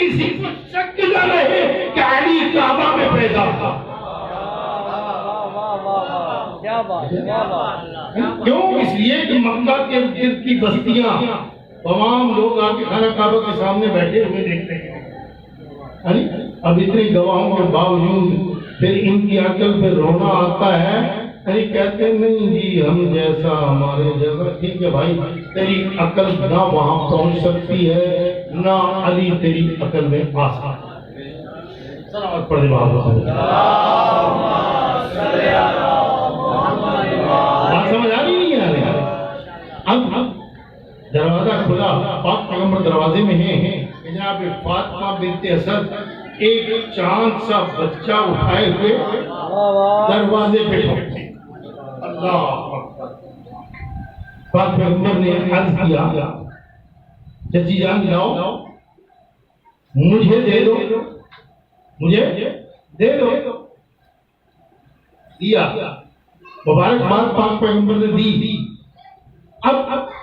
کسی کو شک نہ رہے کہ علی کعبہ میں پیدا تھا. کیوں؟ اس لیے کہ مکہ کے ارد کی بستیاں تمام لوگ آ کے خانہ کعبہ کے سامنے بیٹھے ہوئے دیکھتے ہیں. اب اتنے گواہوں کے باوجود پھر ان کی عقل پہ رونا آتا ہے. کہتے ہیں نہیں جی ہم جیسا ہمارے جیسا. ٹھیک ہے بھائی، تیری عقل نہ وہاں پہنچ سکتی ہے نہ علی تیری عقل میں آ سکتا ہے. سلام پڑھ دے بات سمجھ آ رہی نہیں آ رہی؟ اب دروازہ کھلا، پاک پیغمبر دروازے میں ہیں. جناب فاطمہ بنت اسد ایک چاند سا بچہ اٹھائے ہوئے دروازے پہ پہنچے. اللہ پاک پیغمبر نے عرض کیا چچی جان لاؤ مجھے دے دو، مجھے دے دو. دیا، مبارکباد پاک پیغمبر نے دی. اب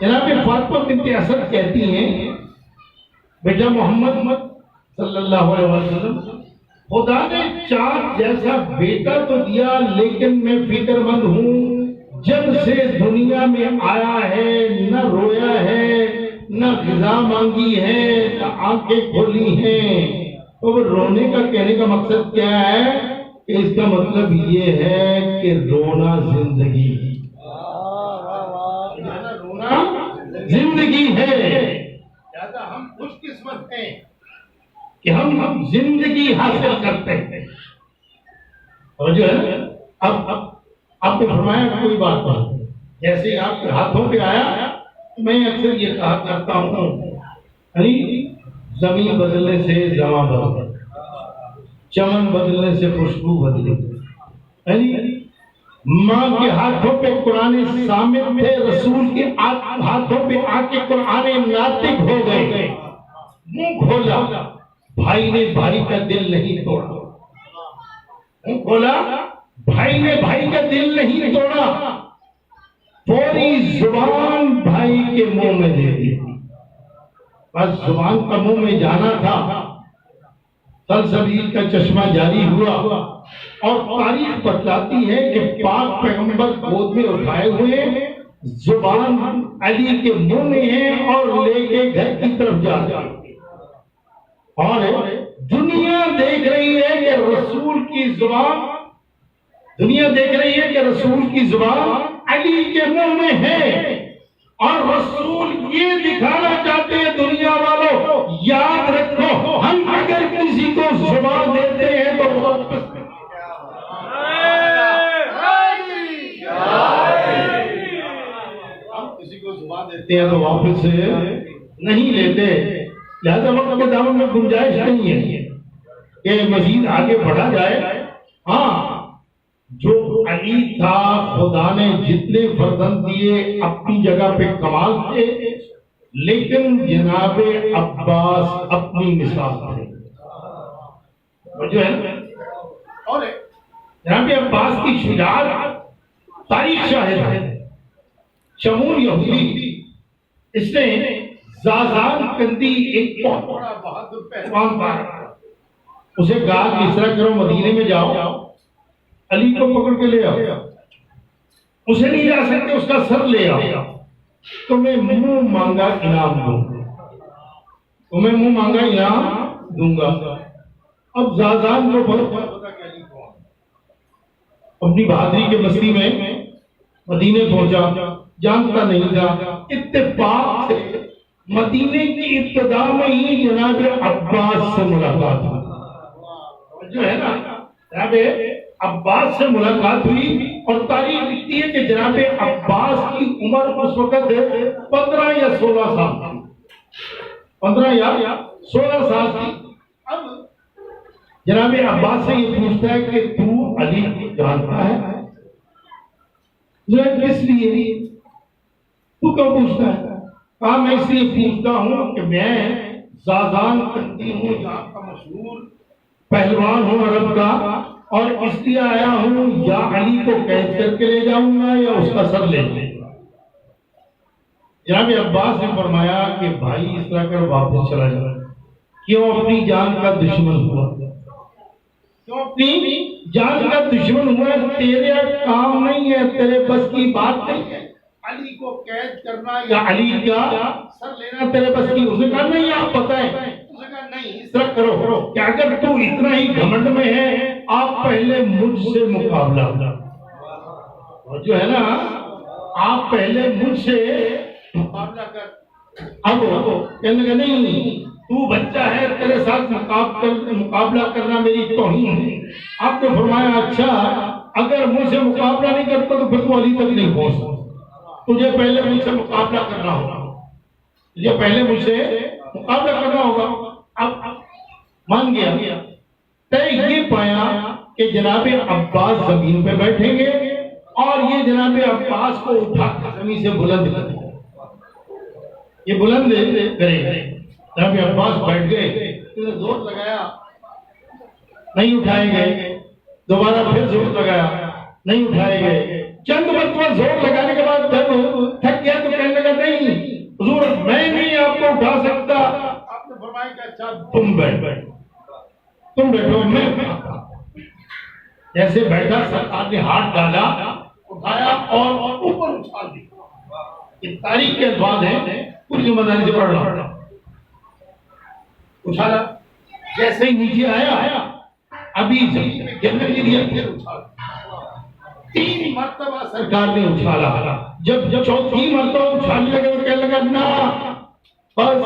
جناب فاطمہ بنت اسد کہتی ہیں بیٹا محمد صلی اللہ علیہ وسلم، خدا نے چاند جیسا بیٹا تو دیا لیکن میں فکر مند ہوں، جب سے دنیا میں آیا ہے نہ رویا ہے نہ غذا مانگی ہے نہ آنکھیں کھولی ہیں. تو وہ رونے کا کہنے کا مقصد کیا ہے؟ اس کا مطلب یہ ہے کہ رونا زندگی، رونا زندگی ہے. ہم خوش قسمت ہیں کہ ہم زندگی حاصل کرتے ہیں. اور جو ہے اب آپ نے فرمایا کوئی بات نہیں، جیسے آپ کے ہاتھوں پہ آیا میں اکثر یہ کہا کرتا ہوں زمین بدلنے سے زماں بدلے، چمن بدلنے سے خوشبو بدلے. ماں کے ہاتھوں پہ قرآن صامت تھے، رسول کے ہاتھوں پہ آ کے قرآن ناطق ہو گئے. منہ کھولا، بھائی نے بھائی کا دل نہیں توڑا. منہ کھولا، بھائی نے بھائی کا دل نہیں توڑا. پوری زبان بھائی کے منہ میں دے دی. بس زبان کا منہ میں جانا تھا. سلسبیل کا چشمہ جاری ہوا اور تاریخ بتلاتی ہے کہ پاک پیغمبر گود میں اٹھائے ہوئے زبان علی کے منہ میں ہے اور لے کے گھر کی طرف جا رہے ہیں. اور دنیا دیکھ رہی ہے کہ رسول کی زبان، دنیا دیکھ رہی ہے کہ رسول کی زبان علی کے منہ میں ہے. اور رسول یہ دکھانا چاہتے ہیں دنیا والوں، یاد رکھو ہم اگر کسی کو زبان دیتے ہیں تو ہم کسی کو زبان دیتے ہیں تو واپس سے نہیں لیتے. لہذا وقت کے دامن میں گنجائش نہیں ہے کہ مزید آگے بڑھا جائے. ہاں جو علی تھا، خدا نے جتنے فرزند دیے اپنی جگہ پہ کمال تھے، لیکن جناب عباس اپنی مثال تھے. جو ہے اور جناب عباس کی شجاعت تاریخ شاہد ہے. شمول یہودی، اس نے زازان کندی ایک بہت بڑا بہادر پہلوان تھا. اسے کہا کہ اس طرح کرو مدینے میں جاؤ، علی کو پکڑ کے لے آؤ. اسے نہیں جا سکتے، اس کا سر لے آؤ، تمہیں منہ مانگا انعام دوں گا، تمہیں منہ مانگا انعام دوں گا. اب زازان کو بہت پتا کہ علی کون، اپنی بہادری کے مستی میں مدینے پہنچا، جانتا نہیں تھا. اتفاق سے مدینے کی ابتدا میں ہی جناب عباس سے ملاقات ہوئی. جو ہے نا جناب عباس سے ملاقات ہوئی اور تاریخ لکھتی ہے کہ جناب عباس کی عمر اس وقت 15 یا 16 سال تھی. 15 یا 16 سال تھی. اب جناب عباس سے یہ پوچھتا ہے کہ تو علی جانتا ہے؟ کس لیے؟ تو کیوں پوچھتا ہے؟ کہا میں اس لیے پوچھتا ہوں کہ میں زازان کندی ہوں، یہاں کا مشہور پہلوان ہوں عرب کا، اور اس لیے آیا ہوں یا علی کو قید کر کے لے جاؤں گا یا اس کا سر لے جاؤں گا. جناب عباس نے فرمایا کہ بھائی اس طرح کر واپس چلا جائے. کیوں اپنی جان کا دشمن ہوا؟ کیوں اپنی جان کا دشمن ہوا؟ تیرے کام نہیں ہے، تیرے بس کی بات نہیں ہے علی کو قید کرنا یا علی کا سر لینا تیرے بس کی۔ اسے کہا نہیں آپ بتائیں، اسے کہا نہیں اس طرح کرو کہ اگر تو اتنا ہی گھمنڈ میں ہے آپ پہلے مجھ سے مقابلہ، اور جو ہے نا آپ پہلے مجھ سے مقابلہ کر۔ اب کہنے لگا نہیں تو بچہ ہے، تیرے ساتھ مقابلہ کرنا میری توہین ہے۔ آپ نے فرمایا اچھا اگر مجھ سے مقابلہ نہیں کرتا تو پھر تو علی تک نہیں پہنچ سکتا، تجھے پہلے مجھ سے مقابلہ کرنا ہوگا، تجھے پہلے مجھ سے مقابلہ کرنا ہوگا۔ اب مان گیا، طے یہ پایا کہ جناب عباس زمین پہ بیٹھیں گے اور یہ جناب عباس کو اٹھا کر زمین سے بلند کر دیں گے، یہ بلند کریں گے۔ جناب عباس بیٹھ گئے، زور لگایا نہیں اٹھائے گئے، دوبارہ پھر زور لگایا نہیں اٹھائے گئے، چند مرتبہ زور لگانے کے بعد جب تھک گیا تو کہنے لگا نہیں حضور میں نہیں آپ کو اٹھا سکتا۔ آپ نے فرمایا کہ اچھا تم بیٹھو میں جیسے بیٹھا سرکار نے ہاتھ ڈالا اٹھایا اور اوپر اچھال دیا۔ یہ تاریخ کے الفاظ ہیں، کچھ مدانی سے پڑھ رہا ہوں۔ اچھالا جیسے ہی نیچے آیا ابھی زمین میں گرنے نہیں دیا، پھر اچھالا 3 مرتبہ سرکار نے اچھالا۔ جب چوتھی مرتبہ اچھالنے لگے تو کہنے لگا نا بس،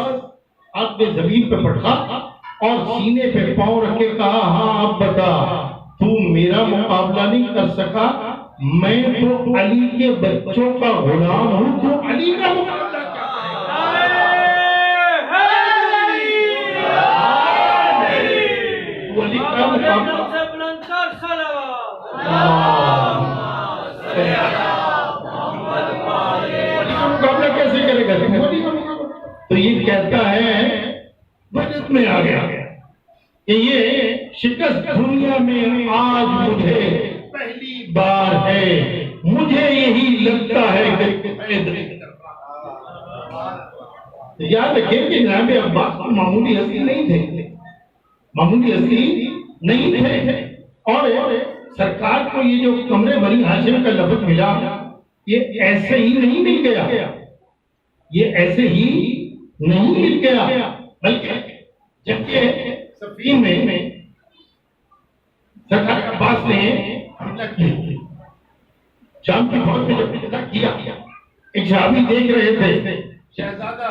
آپ نے زمین پہ پٹکا اور سینے پہ پاؤں رکھ کے کہا ہاں اب بتا تو میرا مقابلہ نہیں کر سکا، میں تو علی کے بچوں کا غلام ہوں، تو علی کا مقابلہ کیا مقابلہ کیسے کرے گا؟ تو یہ کہتا ہے بجٹ میں آ گیا کہ یہ شکست دنیا میں آج مجھے پہلی بار ہے، مجھے یہی لگتا ہے کہ یاد رکھیں کہ جناب عباس کو معمولی ہستی نہیں تھے، معمولی ہستی نہیں تھے، اور سرکار کو یہ جو کمرے بنی ہاشم کا لفظ ملا یہ ایسے ہی نہیں مل گیا، یہ ایسے ہی نہیں مل گیا، بلکہ جبکہ صفین میں سرکار عباس نے حملہ کیا، شام کی فوج میں جب حملہ کیا ایک صحابی دیکھ رہے تھے، شہزادہ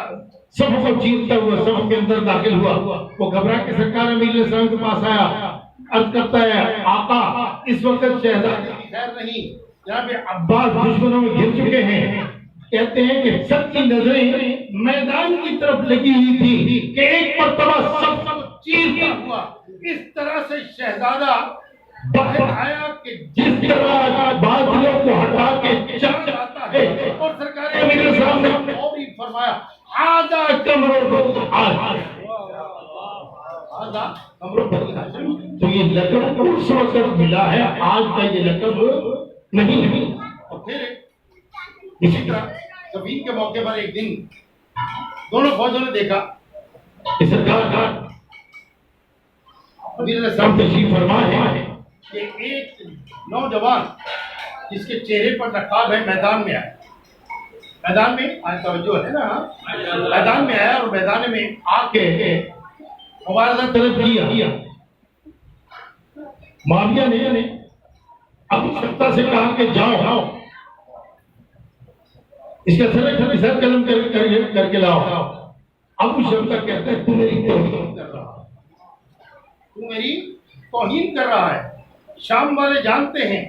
سب کو چیرتا ہوا سب کے اندر داخل ہوا، وہ گھبرا کے سرکار امیر علیہ السلام کے پاس آیا، عرض کرتا ہے آقا اس وقت شہزادہ کی خیر نہیں، جناب عباس دشمنوں میں گھر چکے ہیں۔ کہتے ہیں کہ سب کی نظریں میدان کی طرف لگی ہوئی تھی کہ ایک مرتبہ سب چیرتا ہوا اس طرح سے شہزادہ باہر آیا کہ جس طرح بادلوں کو ہٹا کے چاند آتا ہے، اور سرکار امیر علیہ السلام نے فوری فرمایا آدھا کمروں کو آدھا کمروں کو۔ تو یہ لقب اس وقت ملا ہے، آج کا یہ لقب نہیں۔ اور پھر اسی طرح صفین کے موقع پر ایک دن دونوں فوجوں نے دیکھا کہ سرکار امیر علیہ السلام تشریف فرما ہے کہ ایک نوجوان جس کے چہرے پر نقاب ہے میدان میں آیا، میدان میں توجہ ہے نا، میدان میں آیا اور میدان میں آ کے مبارزہ طلب کیا۔ معاویہ نے ابو شفتا سے کہا کہ جاؤ اس کا سر قلم کر کے لاؤ۔ ابو شفتا کہتا ہے تو میری توہین کر رہا ہے، تو میری توہین کر رہا ہے، شام والے جانتے ہیں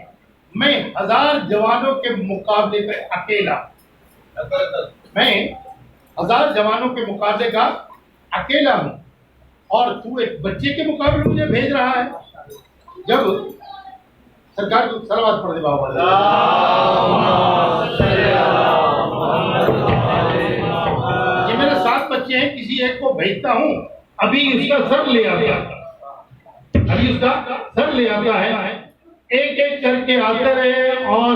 میں 1000 جوانوں کے مقابلے پہ اکیلا، میں 1000 جوانوں کے مقابلے کا اکیلا ہوں، اور تو ایک بچے کے مقابلے مجھے بھیج رہا ہے۔ جب سرکار کو صلوات پڑھ دے بابا، یہ میرے 7 بچے ہیں، کسی ایک کو بھیجتا ہوں، ابھی اس کا سر لے آتا ہے، ایک ایک کر کے آتے رہے اور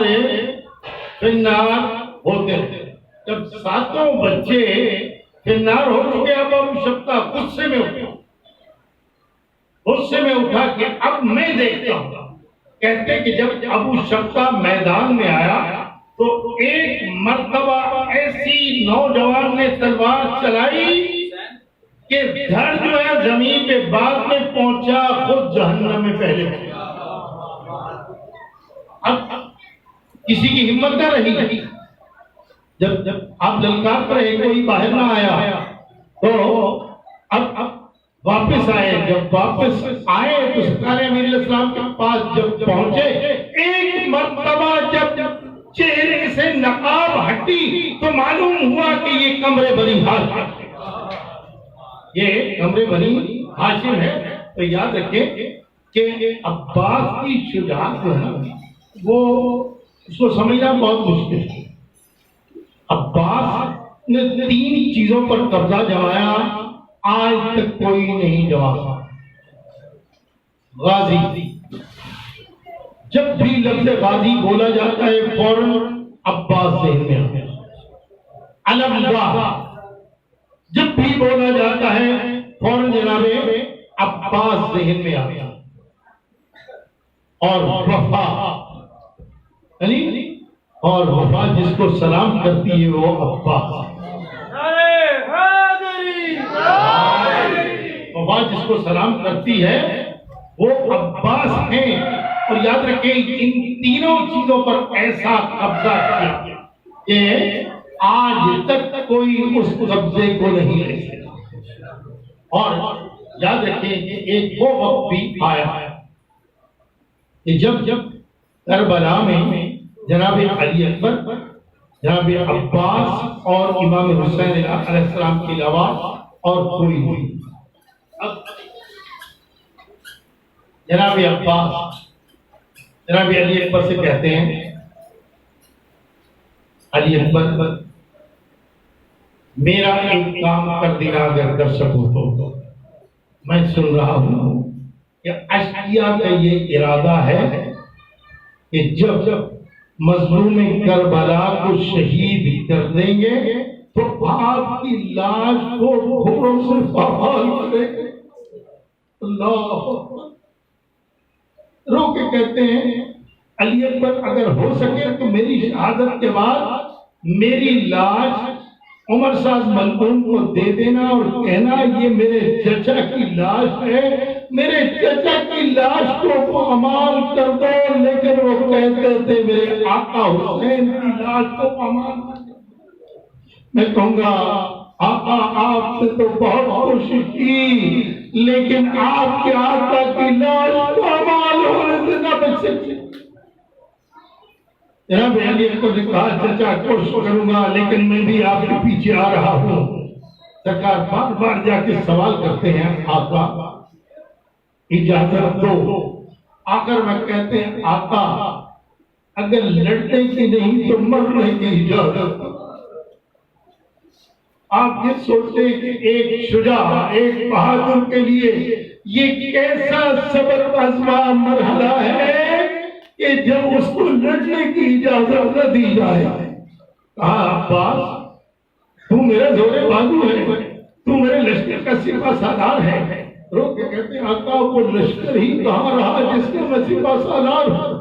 فنار ہوتے رہے۔ جب 7 بچے فنار ہو چکے اب ابو شفتا غصے میں ہوتے غصے میں اٹھا کہ اب میں دیکھتا ہوں. کہتے کہ جب ابو شبتہ میدان میں آیا تو ایک مرتبہ ایسی نوجوان نے تلوار چلائی کہ دھڑ جو ہے زمین پہ بعد میں پہنچا، خود جہنم میں پہلے پہنچا. اب کسی کی ہمت نہ رہی. جب آپ للکار رہے کوئی باہر نہ آیا تو اب واپس آئے. جب واپس آئے تو سرکار امیر علیہ السلام کے پاس جب پہنچے، ایک مرتبہ جب چہرے سے نقاب ہٹی تو معلوم ہوا کہ یہ قمر بنی ہاشم، یہ قمر بنی ہاشم ہے. تو یاد رکھیں کہ عباس کی شجاعت جو ہے وہ اس کو سمجھنا بہت مشکل ہے. عباس نے 3 چیزوں پر قبضہ جمایا، آج تک کوئی نہیں جما سکا. غازی، جب بھی لفظ غازی بولا جاتا ہے فوراً عباس ذہن میں آتا ہے. علم، جب بھی بولا جاتا ہے فوراً جناب عباس ذہن میں آتا ہے. اور وفا، اور وفا جس کو سلام کرتی ہے وہ عباس. وفا جس کو سلام کرتی ہے وہ عباس ہیں. اور یاد رکھیں ان تینوں چیزوں پر ایسا قبضہ کیا کہ آج تک کوئی اس قبضے کو نہیں لے سکتا. اور یاد رکھیں کہ ایک وہ وقت بھی آیا کہ جب کربلا میں جناب علی اکبر، جناب عباس اور امام حسین علیہ السلام کے علاوہ اور کوئی نہیں. اب جناب عباس جناب علی اکبر سے کہتے ہیں، علی اکبر میرا ایک کام کر دینا اگر کر سکو تو. میں سن رہا ہوں کہ اشعیاء کا یہ ارادہ ہے کہ جب مظلوم کربلا کو شہید کر دیں گے تو آپ کی لاش کو گھوڑوں سے بحال کریں گے. اللہ رو کے کہتے ہیں علی اکبر اگر ہو سکے تو میری شہادت کے بعد میری لاش عمر صاحب ملعون کو دے دینا اور کہنا یہ میرے چچا کی لاش ہے، میرے چچا کی لاش کو امال کر دو. لیکن وہ کہتے تھے میرے آقا حسین کی لاش کو امال کر دو. میں کہوں گا آقا آپ نے تو بہت کوشش کی لیکن آپ کے آقا کی لاش کو امال ہونے سے نہ بچ سکتی. جناب علی اکبر نے کہا چچا کوشش کروں گا لیکن میں بھی آپ کے پیچھے آ رہا ہوں. سرکار بار بار جا کے سوال کرتے ہیں آقا اجازت دو. آخر میں کہتے ہیں آقا اگر لڑنے کی نہیں تو مرنے کی اجازت دو. آپ یہ سوچتے ہیں کہ ایک شجاع، ایک بہادر کے لیے یہ کیسا صبر آزما مرحلہ ہے کہ جب اس کو لڑنے کی اجازت نہ دی جائے. کہا عباس تو میرا زور بازو ہے، تو میرے لشکر کا سپاہ سالار ہے. رو کے کہتے ہیں آقا وہ لشکر ہی کہاں رہا جس کا میں سپاہ سالار ہوں.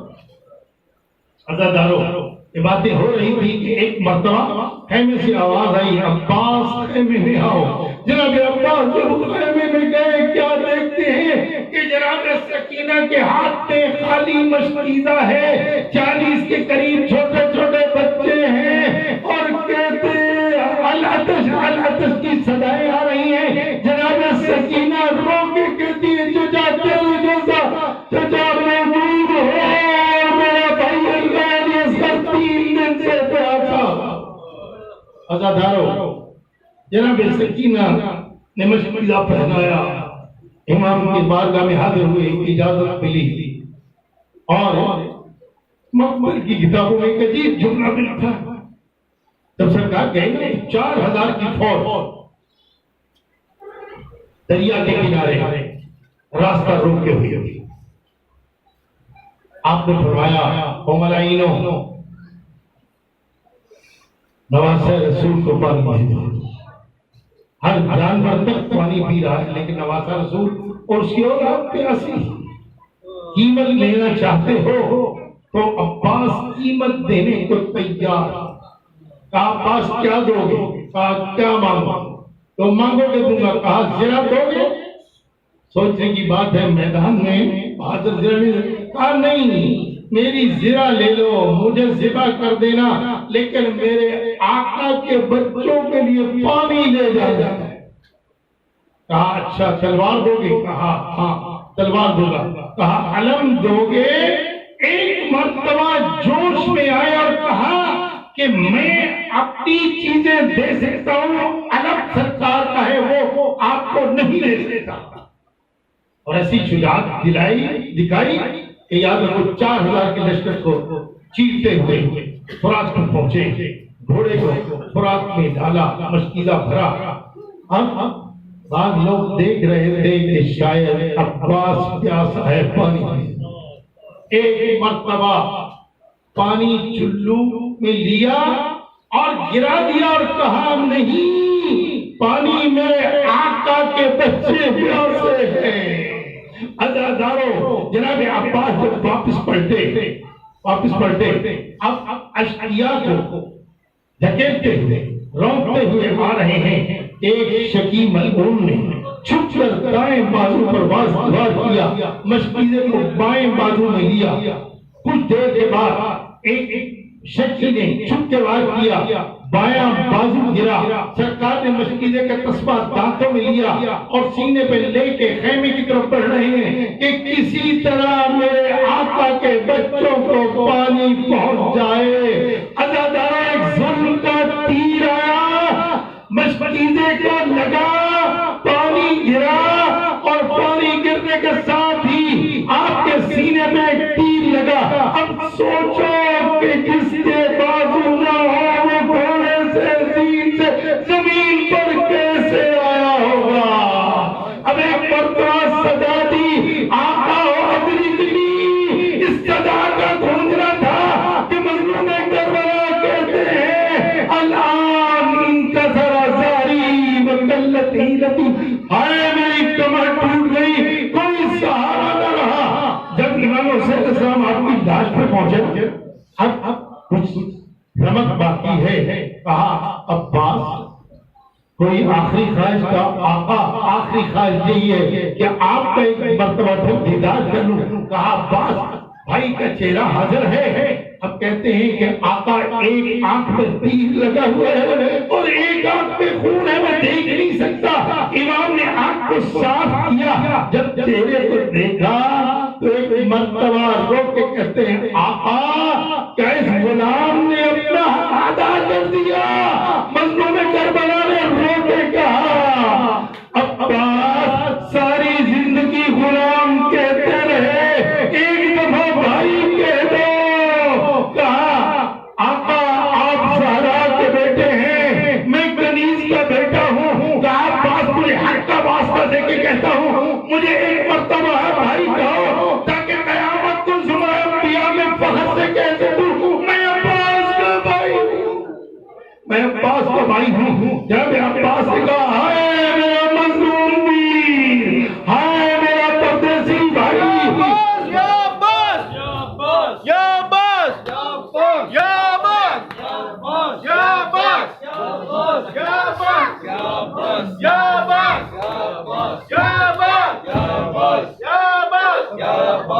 عزادارو یہ باتیں ہو رہی تھی کہ ایک مرتبہ خیمے سے آواز آئی عباس خیمے میں آؤ. جناب عباس جب خیمے میں گئے کیا دیکھتے ہیں کہ جناب سکینہ کے ہاتھ میں خالی مشکیزہ ہے، 40 کے قریب چھوٹے چھوٹے بچے ہیں اور کہتے العطش کی صدائیں آ رہی ہیں. جناب سکینہ رو کے کہتی ہے چچا چل جیسا چچا موجود ہو میرا بھائی اللہ نے سب 3 دن سے پیاسا. عزادارو جناب سکینہ نے مشکیزہ پہنایا، امام کی بارگاہ میں حاضر ہوئے، اجازت ملی اور مقبر کی کتابوں میں ایک عجیب جملہ ملا تھا. جب سرکار گئے 4000 کی فوج دریا کے کنارے راستہ روک کے ہوئی. آپ نے فرمایا قوم العینوں نواسہ رسول کو پانی دے دو. ہر جانور تک پانی پی رہا ہے، لیکن نواسا رسول اور اس کی اولاد پیاسی. قیمت لینا چاہتے ہو تو عباس قیمت دینے کو تیار. کہا عباس کیا دو گے؟ کہا کیا مانگو؟ تو مانگو گے دوں گا. کہا زرہ دو گے؟ سوچنے کی بات ہے، میدان میں بہادر زرہ نہیں. کہا نہیں، میری زرہ لے لو، مجھے ذبح کر دینا، لیکن میرے آقا کے بچوں کے لیے پانی لے جانا. کہا اچھا تلوار دو گے؟ کہا ہاں تلوار دو گا. کہا علم دو گے؟ ایک مرتبہ جوش میں آیا اور کہا کہ میں اپنی چیزیں دے سکتا ہوں، علم سرکار کا ہے وہ آپ کو نہیں دے سکتا. اور ایسی شجاعت دکھائی کہ یاد رکھو 4000 کے لشکر کو چیرتے ہوئے فرات کو پہنچے، گھوڑے کو فرات میں ڈالا، مشکیزہ بھرا. اب بعض لوگ دیکھ رہے تھے کہ شاید عباس پیاسا ہے پانی میں. ایک مرتبہ پانی چلو میں لیا اور گرا دیا اور کہا نہیں، پانی میں آقا کے بچے پیاسے ہیں. عزادارو جناب عباس جب واپس پلٹے اب اشقیاء کو دھکیلتے ہوئے روکتے ہوئے آ رہے ہیں. ایک شکی ملعون نے چھپ کر دائیں بازو پر وار کیا، مشکیزے کو بائیں بازو میں لیا. کچھ دیر کے بعد ایک شکی نے چھپ کے وار کیا، بایاں بازو گرا. سرکار نے مشکیزے کا تسبہ دانتوں میں لیا اور سینے پہ لے کے خیمے کی طرف بڑھ رہے ہیں کہ کسی طرح میرے آقا کے بچوں کو پانی پہنچ جائے. عزاداروں ایک ظلم کا تیر آیا، مشکیزے کو لگا، پانی گرا اور پانی گرنے کے ساتھ ہی آپ کے سینے میں ایک تیر لگا. اب سوچو کہ جس کے بازو نہ ہو وہ گھوڑے سے زین سے زمین پر کیسے آیا ہوگا. اب ایک مرتبہ صدا دی، آقا ہو ادرکنی. اس صدا کا گونجنا تھا کہ مظلوم کربلا کہتے ہیں الان انکسر زاری وقلت حیلتی. ہائے میری کمر ٹوٹ گئی، کوئی سہارا نہ رہا. جب امام حسین السلام آپ کی لاش پہ پہنچے، اب کچھ رمق باقی ہے. کہا عباس کوئی آخری خواہش؟ کا آقا آخری خواہش یہی ہے کہ آپ کا ایک مرتبہ پھر دیدار کر لوں. کہا عباس بھائی کا چہرہ حاضر ہے. اب کہتے ہیں کہ آقا ایک آنکھ میں تیر لگا ہوا ہے اور ایک آنکھ میں خون ہے، میں دیکھ نہیں سکتا. امام نے آنکھ کو صاف کیا، جب چہرے کو دیکھا تو ایک مرتبہ رو کے کہتے ہیں آقا کیا اس غلام نے اپنا حق ادا کر دیا؟ مظلوم کربلا نے رو کے کہا عباس ساری زندگی غلام کہتے رہے، ایک دفعہ بھائی کہہ دو. کہا آقا آپ زہرا کے بیٹے ہیں، میں کنیز کا بیٹا ہوں. کہا عباس مجھے حق کا واسطہ دے کے کہتا ہوں، مجھے ایک مرتبہ ہے بھائی کہو تاکہ قیامت کو زمرہ انبیاء میں فخر سے کہہ دوں میں عباس کا بھائی ہوں، میں عباس کا بھائی ہوں. جب عباس نے کہا ہائے میرا مظلوم ویر، ہائے میرا پردیسی بھائی. یا عباس یا عباس یا عباس یا عباس یا عباس یا عباس یا عباس یا عباس یا عباس یا عباس یا عباس یا عباس یا عباس